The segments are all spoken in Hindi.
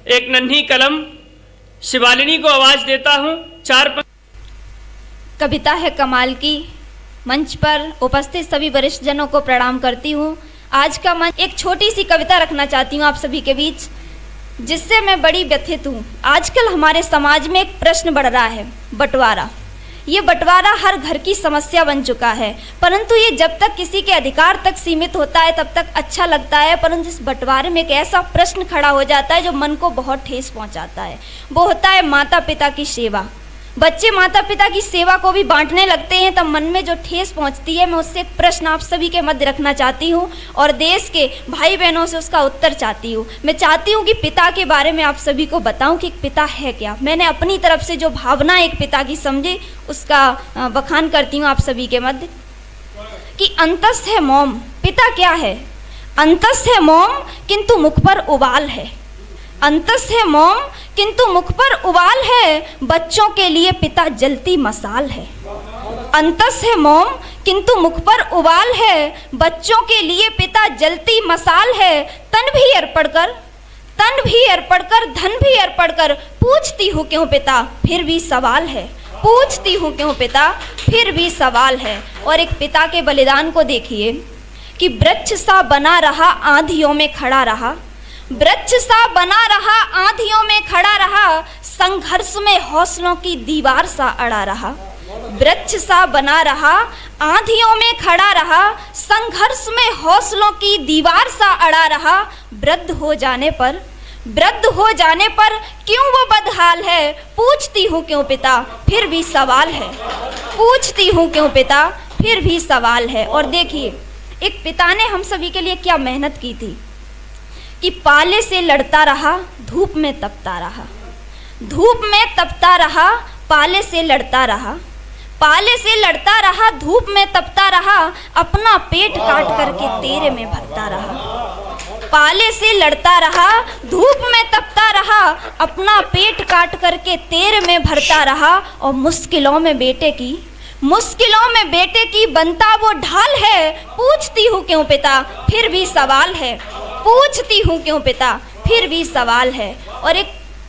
एक नन्ही कलम शिवालिनी को आवाज देता हूँ। कविता है कमाल की। मंच पर उपस्थित सभी वरिष्ठ जनों को प्रणाम करती हूँ। आज का मंच एक छोटी सी कविता रखना चाहती हूँ आप सभी के बीच, जिससे मैं बड़ी व्यथित हूँ। आजकल हमारे समाज में एक प्रश्न बढ़ रहा है, बंटवारा। ये बंटवारा हर घर की समस्या बन चुका है, परंतु ये जब तक किसी के अधिकार तक सीमित होता है तब तक अच्छा लगता है, परंतु इस बंटवारे में एक ऐसा प्रश्न खड़ा हो जाता है जो मन को बहुत ठेस पहुंचाता है। वो होता है माता पिता की सेवा। बच्चे माता पिता की सेवा को भी बांटने लगते हैं तब मन में जो ठेस पहुंचती है, मैं उससे एक प्रश्न आप सभी के मध्य रखना चाहती हूं और देश के भाई बहनों से उसका उत्तर चाहती हूं। मैं चाहती हूं कि पिता के बारे में आप सभी को बताऊं कि एक पिता है क्या। मैंने अपनी तरफ से जो भावना एक पिता की समझी उसका बखान करती हूं आप सभी के मध्य कि अंतस है मौम, पिता क्या है। अंतस है मौम किंतु मुख पर उबाल है। अंतस है मौम किंतु मुख पर उबाल है, बच्चों के लिए पिता जलती मसाल है। अंतस है मौम किंतु मुख पर उबाल है, बच्चों के लिए पिता जलती मसाल है। तन भी अर्पण कर, धन भी अर्पण कर, पूछती हूँ क्यों पिता फिर भी सवाल है। पूछती हूँ क्यों पिता फिर भी सवाल है। और एक पिता के बलिदान को देखिए कि वृक्ष सा बना रहा आंधियों में खड़ा रहा। वृक्ष सा बना रहा आंधियों में खड़ा रहा, संघर्ष में हौसलों की दीवार सा अड़ा रहा। वृक्ष सा बना रहा आंधियों में खड़ा रहा, संघर्ष में हौसलों की दीवार सा अड़ा रहा। वृद्ध हो जाने पर क्यों वो बदहाल है। पूछती हूँ क्यों पिता फिर भी सवाल है। पूछती हूँ क्यों पिता फिर भी सवाल है। और देखिए एक पिता ने हम सभी के लिए क्या मेहनत की थी कि पाले से लड़ता रहा, धूप में तपता रहा। धूप में तपता रहा, पाले से लड़ता रहा। पाले से लड़ता रहा, धूप में तपता रहा, अपना पेट काट करके तेरे में भरता रहा। पाले से लड़ता रहा, धूप में तपता रहा, अपना पेट काट करके तेरे में भरता रहा। और मुश्किलों में बेटे की बनता वो ढाल है। पूछती हूँ क्यों पिता फिर भी सवाल है। पूछती हूँ क्यों पिता फिर भी सवाल है। और एक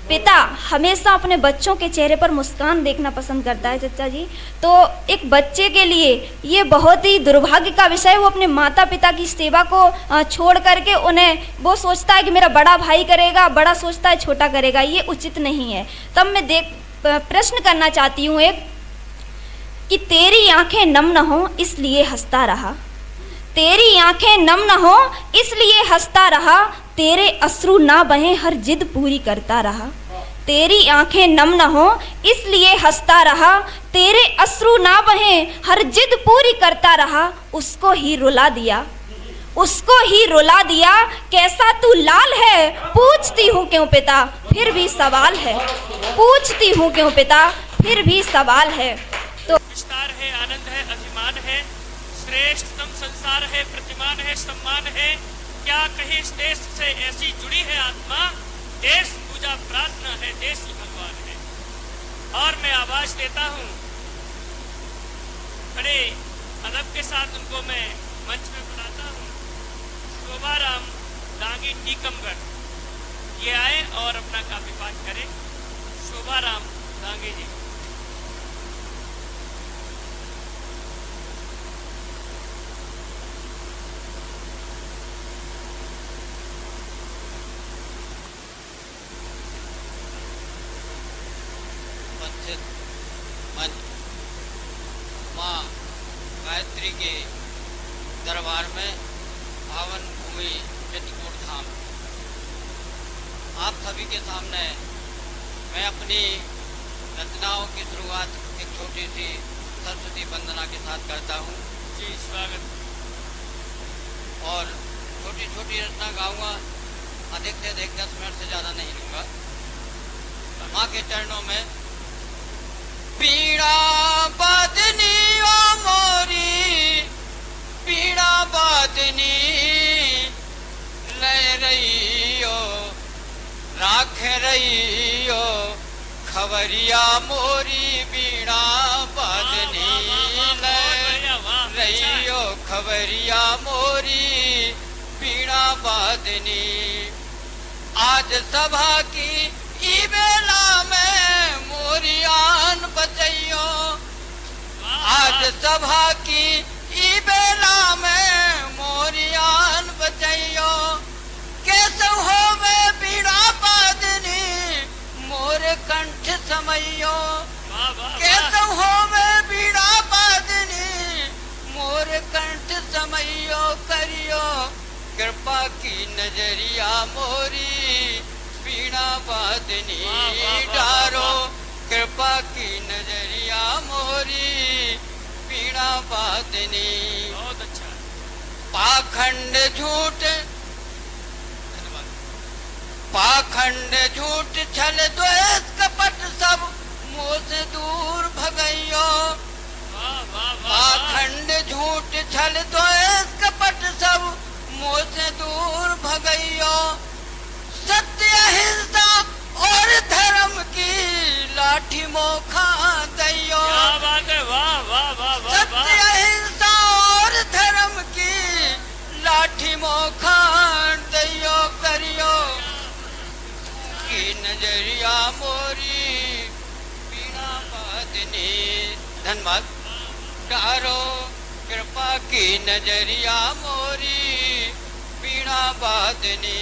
पिता हमेशा अपने बच्चों के चेहरे पर मुस्कान देखना पसंद करता है चचा जी। तो एक बच्चे के लिए ये बहुत ही दुर्भाग्य का विषय है, वो अपने माता पिता की सेवा को छोड़ करके उन्हें वो सोचता है कि मेरा बड़ा भाई करेगा, बड़ा सोचता है छोटा करेगा। ये उचित नहीं है। तब मैं प्रश्न करना चाहती हूँ एक कि तेरी आंखें नम न हो इसलिए हंसता रहा। तेरी आंखें नम न हो इसलिए हंसता रहा, तेरे अश्रु ना बहे हर जिद पूरी करता रहा। तेरी आंखें नम न हो इसलिए हंसता रहा, तेरे अश्रु ना बहे हर जिद पूरी करता रहा। उसको ही रुला दिया कैसा तू लाल है। पूछती हूँ क्यों पिता फिर भी सवाल है। पूछती हूँ क्यों पिता फिर भी सवाल है। तो विस्तार है, आनंद है, अभिमान है, श्रेष्ठतम संसार है, प्रतिमान है, सम्मान है। क्या कहीं इस देश से ऐसी जुड़ी है आत्मा, देश पूजा प्रार्थना है, देश ही भगवान है। और मैं आवाज देता हूँ, बड़े अदब के साथ उनको मैं मंच में बुलाता हूँ। शोभाराम डांगी टीकमगढ़ ये आए और अपना काव्य पाठ करें। शोभाराम डांगी जी। माँ गायत्री के दरबार में पावन भूमि चित्रकूट धाम, आप सभी के सामने मैं अपनी रचनाओं की शुरुआत एक छोटी सी सरस्वती वंदना के साथ करता हूँ। जी स्वागत। और छोटी छोटी रचना गाऊंगा, अधिक से अधिक 10 मिनट से ज़्यादा नहीं लूँगा। माँ के चरणों में पीड़ा बदनी ओ मोरी, पीड़ा बदनी ले रही हो, राख रही हो खबरिया मोरी। पीड़ा बदनी ले रही हो, खबरिया मोरी पीड़ा बदनी। आज सभा की मोरियान बचैयो। आज सभा की ई बेला में मोरियान बचैयो। केसव होवे बीड़ा बादनी मोर कंठ समैयो। केसव होवे बीड़ा बादनी मोर कंठ समैयो। करियो कृपा की नजरिया मोरी बीड़ा बादनी डारो। कृपा की नजरिया मोरी बीड़ा बादनी। बहुत अच्छा। पाखंड झूठ पाखंड झूठ छल द्वेष कपट सब मुँह से दूर भगैयो। पाखंड झूठ छल द्वेष कपट सब मुँह से दूर भगैयो। सत्य अहिंसा और धर्म की लाठी मोखा दैयो। क्या बात है, वाह वाह वाह वाह। सत्य अहिंसा और धर्म की लाठी मोखा दैयो। करियो की नजरिया मोरी बीड़ा बादनी। धन्यवाद। डारो कृपा की नजरिया मोरी बीड़ा बादनी।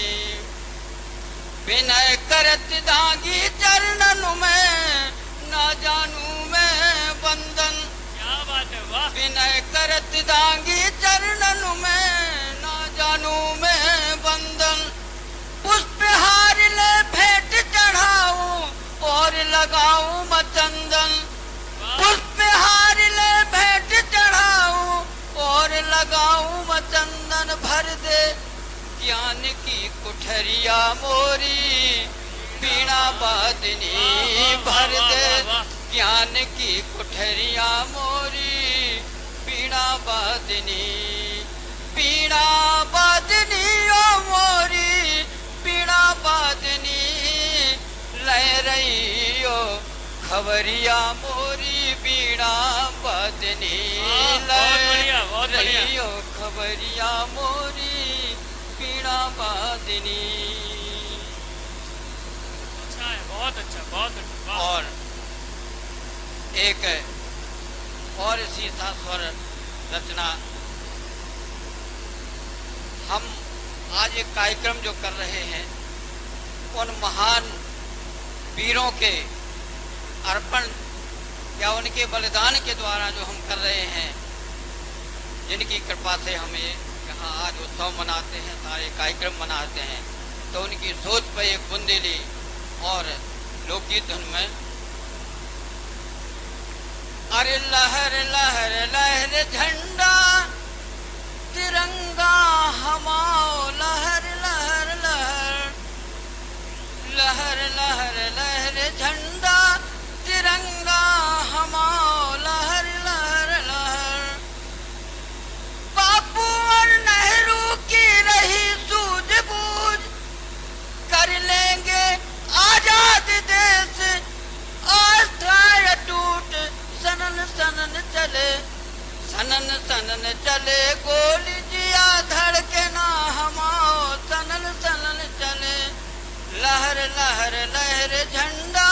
विनय करत दागी चरणन में ना जानू मैं बंधन। क्या बात है, वाह। विनय करत दागी चरणन में ना जानू मैं बंधन। पुष्पहार ले भेंट चढ़ाऊं और लगाऊं मचंदन। पुष्पहार ले भेंट चढ़ाऊं और लगाऊं मचंदन। भर दे ज्ञान की कुठरिया मोरी बीड़ा बादनी। भर दे ज्ञान की कुठरिया मोरी बीड़ा बादनी। बीड़ा बादनी ओ मोरी बीड़ा बादनी। लय रही ओ खबरिया मोरी बीड़ा बादनी। लय रही ओ खबरिया मोरी बीड़ा बादनी। अच्छा है, बहुत अच्छा, बहुत अच्छा। वाह। और एक और इसी सा स्वर रचना हम आज एक कार्यक्रम जो कर रहे हैं उन महान वीरों के अर्पण या उनके बलिदान के द्वारा जो हम कर रहे हैं, जिनकी कृपा से हमें यहाँ आज उत्सव मनाते हैं, सारे कार्यक्रम मनाते हैं, तो उनकी सोच पर एक बुंदेली और लोकगीत धुन में। अरे लहर लहर लहर झंडा तिरंगा हमाओ। लहर लहर लहर लहर लहर लहर झंडा तिरंगा हमाओ। लहर लहर लहर। बापू और नेहरू की रही सूझबूझ कर लेंगे आजाद देश। आस्था टूट सनन सनन चले सनन सनन चले। गोली जिया धड़के ना हमाओ। सनन सनन चले। लहर लहर लहर झंडा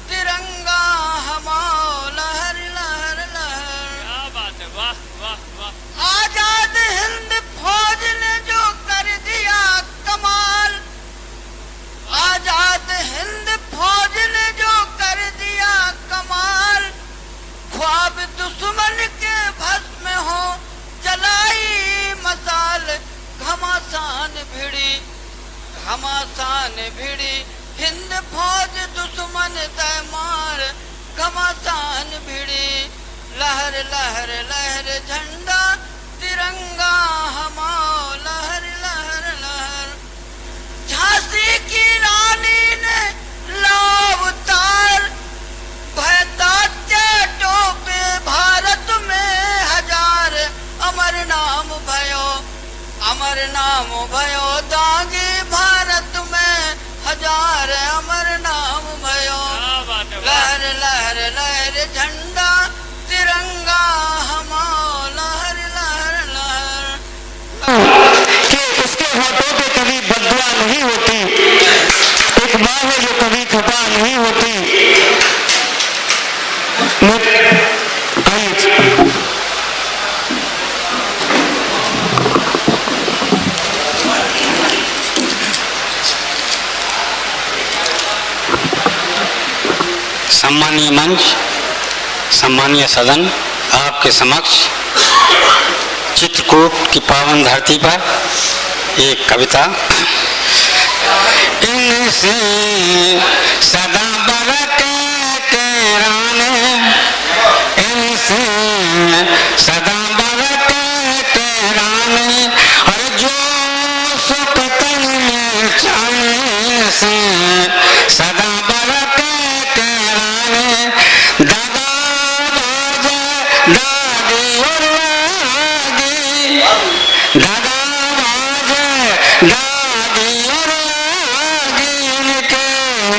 तिरंगा हमाओ। लहर लहर लहर। क्या बात है, वाह वाह वाह। आजाद हिंद फौज ने जो कर दिया कमाल। आजाद हिंद फौज ने जो कर दिया कमाल। ख्वाब दुश्मन के भस्म हो जलाई मसाल। घमासान भिड़ी घमासान भिड़ी हिंद फौज दुश्मन तैमार। घमासान भिड़ी। लहर लहर लहर झंडा तिरंगा हमाओ। लहर लहर लहर। झांसी की रानी ने लाव तार भयदात्य टोपे भारत में हजार। अमर नाम भयो अमर नाम भयो दागी भारत में हजार। अमर नाम भयो। लहर लहर लहर झंडा तिरंगा हमाओ। लहर लहर लहर। उसके होठों पे कभी बददुआ नहीं होती। एक माँ है जो कभी खफा नहीं होती। सम्मानीय मंच, सम्मानीय सदन, आपके समक्ष चित्रकूट की पावन धरती पर एक कविता। इनसे सदा बरके तेराने, इनसे सदा बरके तेराने, और जो सुख तन में चाहे से सदा बरके तेराने। दादा बाजे दादी और दादी, दादा बाजे दादी और दादी, इनके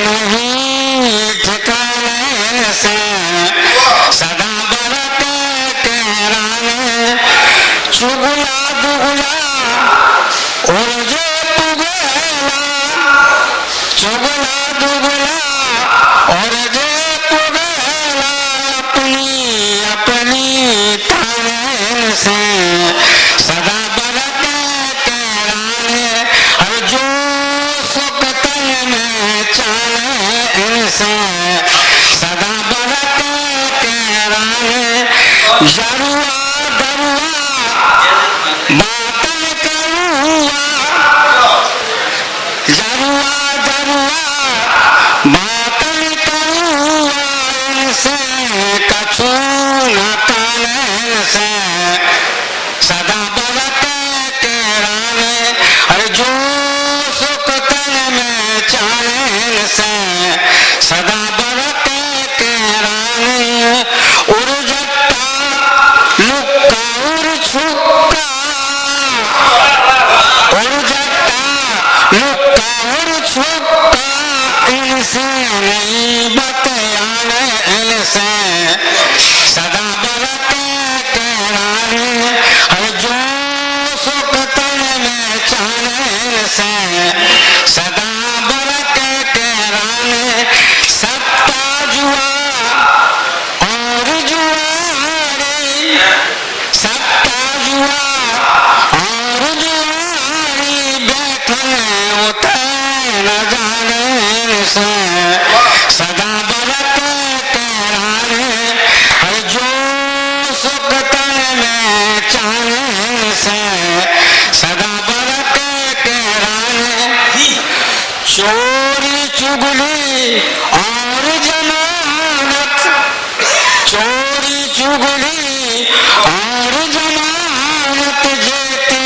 नहीं ठिकाने से सदा बरके तेराने। चुगला दुगला और जो पुगला, चुगला दुगला और जो पुगला, अपनी अपनी ताने से सदा बरके तेराने। और जो सुख तन में चाहे इनसे सदा बरके तेराने। जरुआ दरुआ बातन करुआ, जरुआ दरुआ बातन करुआ, इनसे कछु न ताने से सदा बरके तेराने। अरे जो सुख तन में चाहे से सदा बरके तेराने। उर्जट्टा लुक्का उर्छुक्का, उर्जट्टा लुक्का उर्छुक्का, इनसे नहीं बतयाने इनसे सदा बरके तेराने। और जो सुख तन में चाहे से सदा बरके तेराने। सत्ता जुआ और जुआरी, सत्ता जुआ और जुआरी, बैठने उतर न जाने से सदा बरके तेराने। और जो सुख तन में चाहे से सदा बरके तेराने। चोरी चुगली और जमानत, चोरी चुगली और जमानत, जेती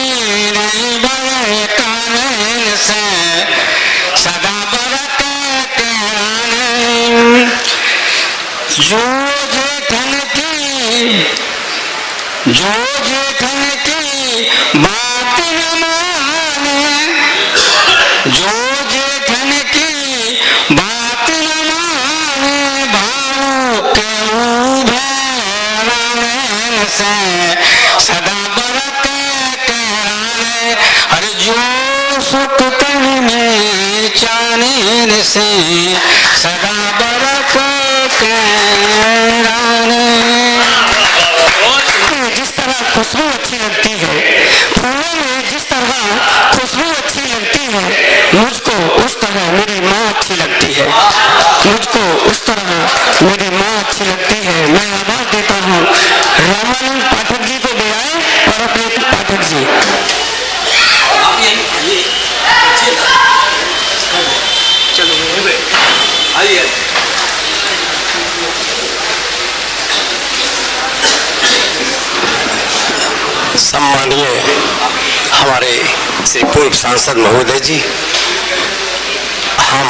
नहीं बने कानून से सदा बरके तेराने। जो जेठन की, जो जेठन की बात न माने, जो जेठन की बात न माने, भाव के भैराने से सदा बरके तेराने। अरे जो सुख तन में चाने से सदा बरके तेराने। जिस तरह खुशबू अच्छी लगती है, फूलों में जिस तरह खुशबू अच्छी लगती है, मुझको उस तरह मेरी माँ अच्छी लगती है, मुझको उस तरह मेरी माँ अच्छी लगती है। मैं आवाज देता हूँ रामानंद पाठक जी को ले आए और अपने पाठक जी। चलो आइए। सम्मानीय हमारे से पूर्व सांसद महोदय जी, हम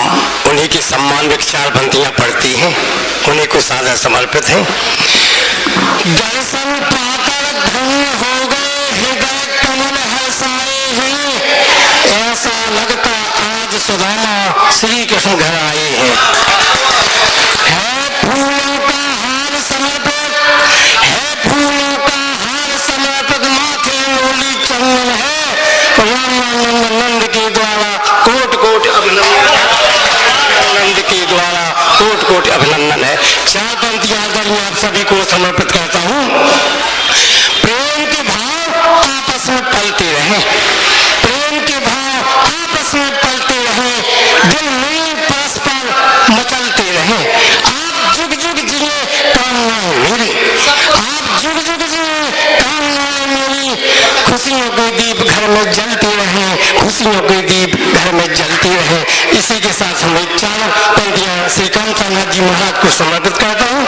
उन्हीं के सम्मान में 4 पंक्तियां पढ़ती हैं, उन्हीं को सादर समर्पित हैं। दर्शन पाकर धन्य हो गए, हृदय कमल हर्षाए हैं, ऐसा लगता आज सुदामा श्री कृष्ण घर आए हैं। है फूलों का हार समर्पित, है फूलों का हार समर्पित, माथे मोली चंदन है, रामानंद नंद के द्वारा कोट कोट अभिनंदन, नंद के द्वारा कोट कोट अभिनंदन है। 4 पंक्तियां मैं आप सभी को समर्पित करता हूँ। प्रेम के भाव आपस में पलते रहे, प्रेम के भाव आपस में पलते रहे, दिल में परस्पर खुशियों के दीप घर में जलते रहे, खुशियों के दीप घर में जलते रहे। इसी के साथ हम 4 पंक्तियां श्री कामचंद नाथ जी महाराज को समर्पित करता हूँ।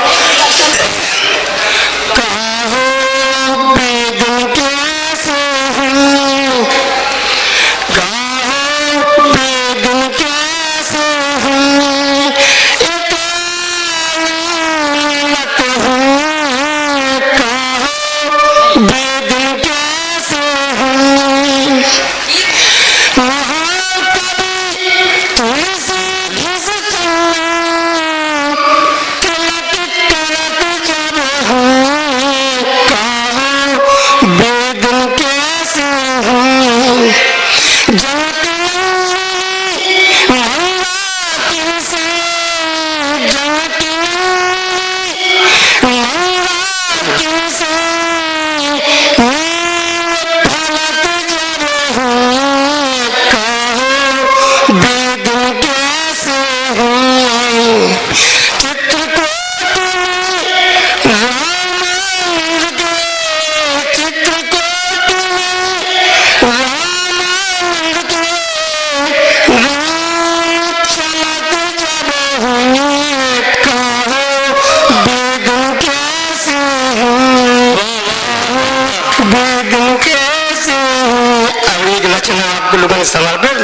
समर्पित।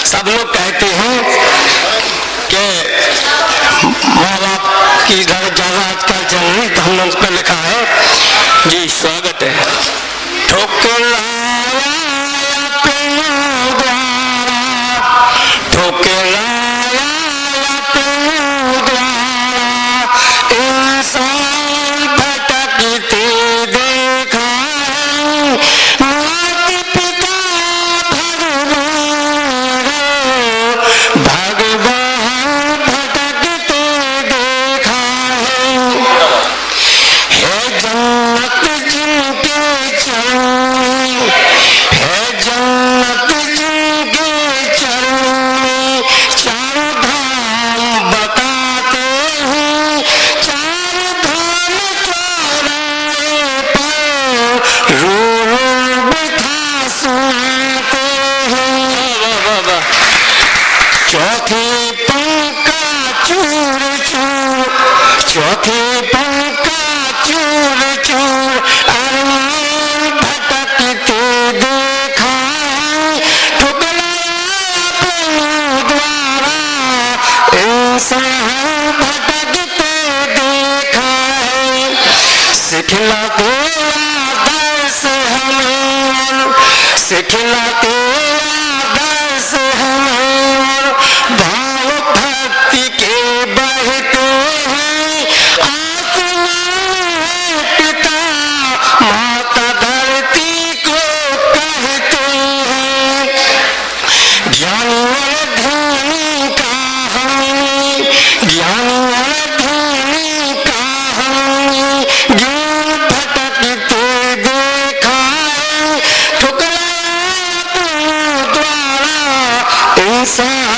सब लोग कहते हैं कि माँ बाप की इधर ज्यादा आजकल चल रही, तो हमने उस पर लिखा है जी, स्वागत है। सिखलाते आदर्श हमें, भाव भक्ति के बहते हैं आसमान, पिता माता धरती को कहते हैं। ज्ञान और ध्यानी का हमने, ज्ञान और ध्यानी का हमने ज्ञान भटकते देखा है, ठुकराया अपने द्वारा इंसान